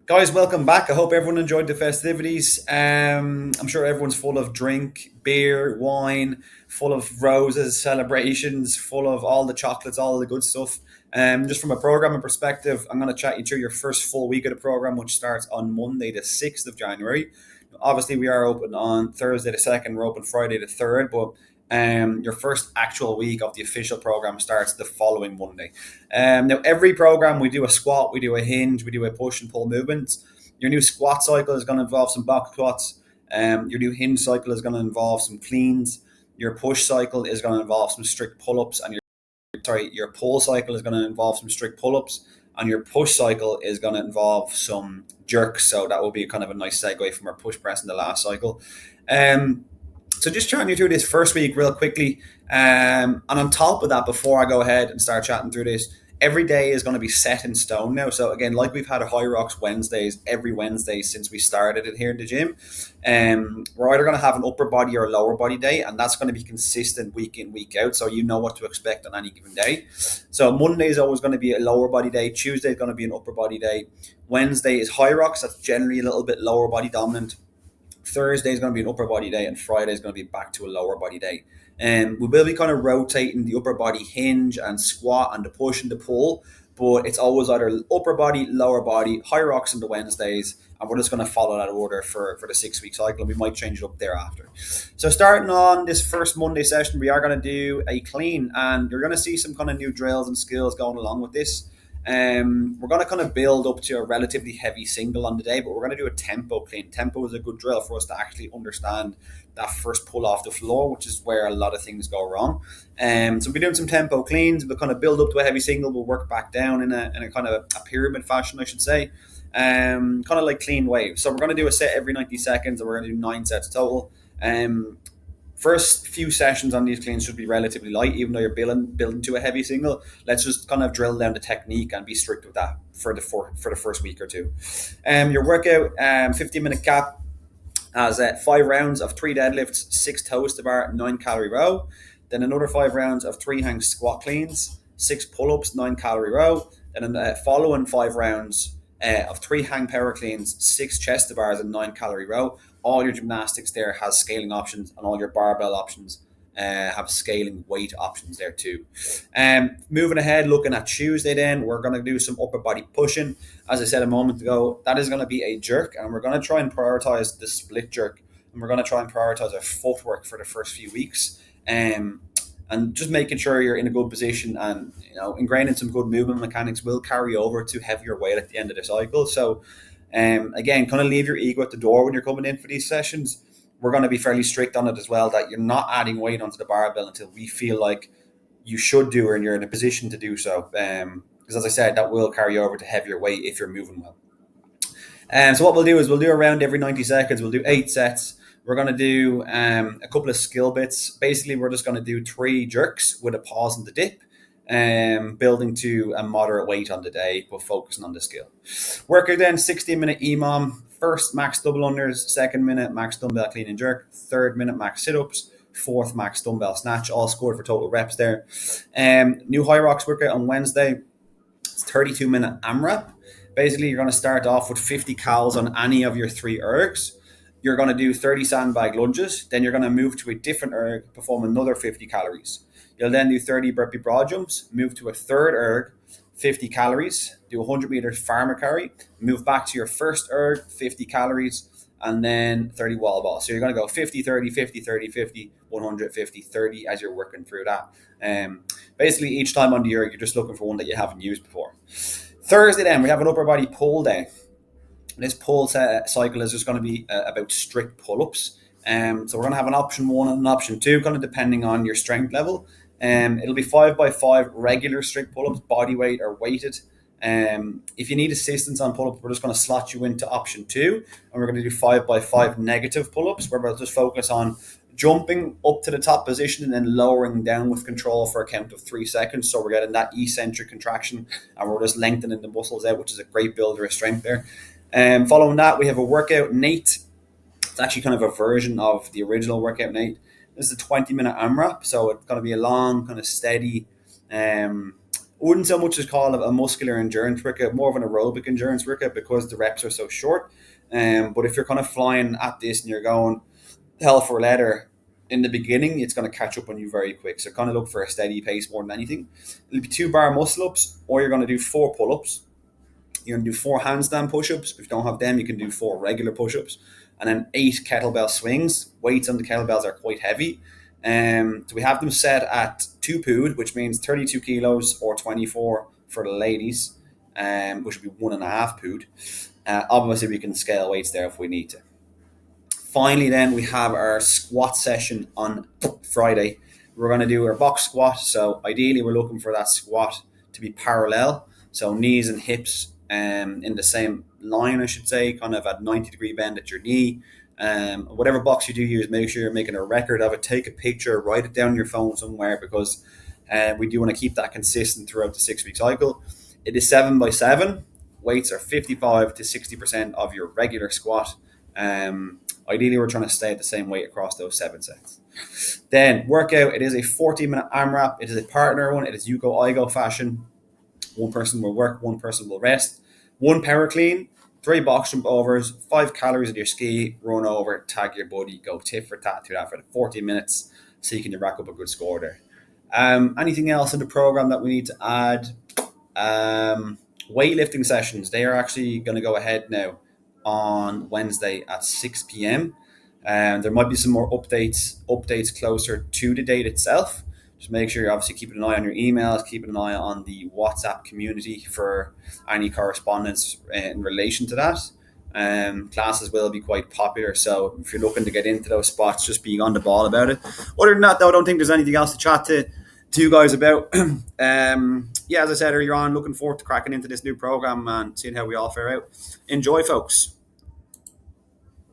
Guys, welcome back. I hope everyone enjoyed the festivities. I'm sure everyone's full of drink, beer, wine, full of roses, celebrations, full of all the chocolates, all the good stuff. Just from a programming perspective, I'm going to chat you through your first full week of the program, which starts on Monday, the 6th of January. Obviously, we are open on Thursday the 2nd, we're open Friday the 3rd, but your first actual week of the official program starts the following Monday. Now, every program we do a squat, we do a hinge, we do a push and pull movements. Your new squat cycle is going to involve some box squats. Your new hinge cycle is going to involve some cleans. Your push cycle is going to involve some strict pull ups, and your pull cycle is going to involve some strict pull ups, and your push cycle is going to involve some jerks. So that will be kind of a nice segue from our push press in the last cycle. Um, so just chatting you through this first week real quickly. And on top of that, before I go ahead and start chatting through this, every day is going to be set in stone now. So again, like we've had a High Rocks Wednesdays every Wednesday since we started it here in the gym. We're either going to have an upper body or a lower body day, and that's going to be consistent week in, week out. So you know what to expect on any given day. So Monday is always going to be a lower body day. Tuesday is going to be an upper body day. Wednesday is High Rocks. That's generally a little bit lower body dominant. Thursday is going to be an upper body day, and Friday is going to be back to a lower body day. And we will be kind of rotating the upper body hinge and squat and the push and the pull, but it's always either upper body, lower body, high rocks on the Wednesdays, and we're just going to follow that order for the 6 week cycle, and we might change it up thereafter. So starting on this first Monday session, we are going to do a clean, and you're going to see some kind of new drills and skills going along with this. We're going to kind of build up to a relatively heavy single on the day, but we're going to do a tempo clean. Tempo is a good drill for us to actually understand that first pull off the floor, which is where a lot of things go wrong. So we'll be doing some tempo cleans. We'll kind of build up to a heavy single. We'll work back down in a kind of a pyramid fashion, I should say. Kind of like clean waves. So we're going to do a set every 90 seconds, and we're going to do 9 sets total. First few sessions on these cleans should be relatively light, even though you're building to a heavy single. Let's just kind of drill down the technique and be strict with that for the first week or two. Your workout, 15-minute cap, has 5 rounds of 3 deadlifts, 6 toes to bar, 9 calorie row. Then another 5 rounds of 3 hang squat cleans, 6 pull-ups, 9 calorie row. Then following 5 rounds of 3 hang power cleans, 6 chest to bars, and 9 calorie row. All your gymnastics there has scaling options, and all your barbell options have scaling weight options there too. Moving ahead, looking at Tuesday, then we're going to do some upper body pushing. As I said a moment ago, that is going to be a jerk, and we're going to try and prioritize the split jerk, and we're going to try and prioritize our footwork for the first few weeks. And just making sure you're in a good position, and ingraining some good movement mechanics will carry over to heavier weight at the end of the cycle. So again, kind of leave your ego at the door when you're coming in for these sessions. We're going to be fairly strict on it as well, that you're not adding weight onto the barbell until we feel like you should do, or you're in a position to do so. Because as I said, that will carry over to heavier weight if you're moving well. So what we'll do is we'll do a round every 90 seconds. We'll do 8 sets. We're going to do a couple of skill bits. Basically, we're just going to do 3 jerks with a pause in the dip, building to a moderate weight on the day, but focusing on the skill. Workout then, 16-minute EMOM. First, max double unders. Second minute, max dumbbell clean and jerk. Third minute, max sit-ups. Fourth, max dumbbell snatch. All scored for total reps there. New High Rocks workout on Wednesday. It's 32-minute AMRAP. Basically, you're going to start off with 50 cals on any of your 3 ergs. You're going to do 30 sandbag lunges. Then you're going to move to a different erg, perform another 50 calories. You'll then do 30 burpee broad jumps, move to a third erg, 50 calories, do 100 meters farmer carry, move back to your first erg, 50 calories, and then 30 wall ball. So you're going to go 50, 30, 50, 30, 50, 100, 50, 30 as you're working through that. Basically, each time on the erg, you're just looking for one that you haven't used before. Thursday, then, we have an upper body pull day. This pull cycle is just going to be about strict pull-ups. So we're going to have an option 1 and an option 2, kind of depending on your strength level. It'll be 5x5 regular strict pull-ups, body weight or weighted. If you need assistance on pull-ups, we're just going to slot you into option 2, and we're going to do 5x5 negative pull-ups, where we'll just focus on jumping up to the top position and then lowering down with control for a count of 3 seconds. So we're getting that eccentric contraction, and we're just lengthening the muscles out, which is a great builder of strength there. Following that, we have a workout Nate. It's actually kind of a version of the original workout Nate. This is a 20-minute AMRAP, so it's going to be a long, kind of steady wouldn't so much as call it a muscular endurance workout, more of an aerobic endurance workout because the reps are so short. But if you're kind of flying at this and you're going hell for leather in the beginning, it's going to catch up on you very quick. So kind of look for a steady pace more than anything. It'll be 2 bar muscle ups, or you're going to do 4 pull ups. You're going to do 4 handstand push ups. If you don't have them, you can do 4 regular push ups, and then 8 kettlebell swings. Weights on the kettlebells are quite heavy. So we have them set at 2 pood, which means 32 kilos, or 24 for the ladies, which would be 1.5 pood. Obviously, we can scale weights there if we need to. Finally, then we have our squat session on Friday. We're going to do our box squat. So ideally, we're looking for that squat to be parallel. So knees and hips in the same line, I should say, kind of at 90-degree bend at your knee. Whatever box you do use, make sure you're making a record of it. Take a picture, write it down on your phone somewhere, because we do want to keep that consistent throughout the 6 week cycle. It is 7 by 7. Weights are 55 to 60% of your regular squat. Ideally, we're trying to stay at the same weight across those 7 sets. Then workout, it is a 40-minute AMRAP. It is a partner one. It is you go, I go fashion. One person will work, one person will rest. 1 power clean, 3 box jump overs, 5 calories of your ski, run over, tag your buddy, go tit for tat through that for 40 minutes, so you can rack up a good score there. Anything else in the program that we need to add? Weightlifting sessions, they are actually going to go ahead now on Wednesday at 6 p.m. There might be some more updates closer to the date itself. Just make sure you're obviously keeping an eye on your emails, keeping an eye on the WhatsApp community for any correspondence in relation to that. Classes will be quite popular, so if you're looking to get into those spots, just be on the ball about it. Other than that, though, I don't think there's anything else to chat to you guys about. Yeah, as I said earlier on, looking forward to cracking into this new program and seeing how we all fare out. Enjoy, folks.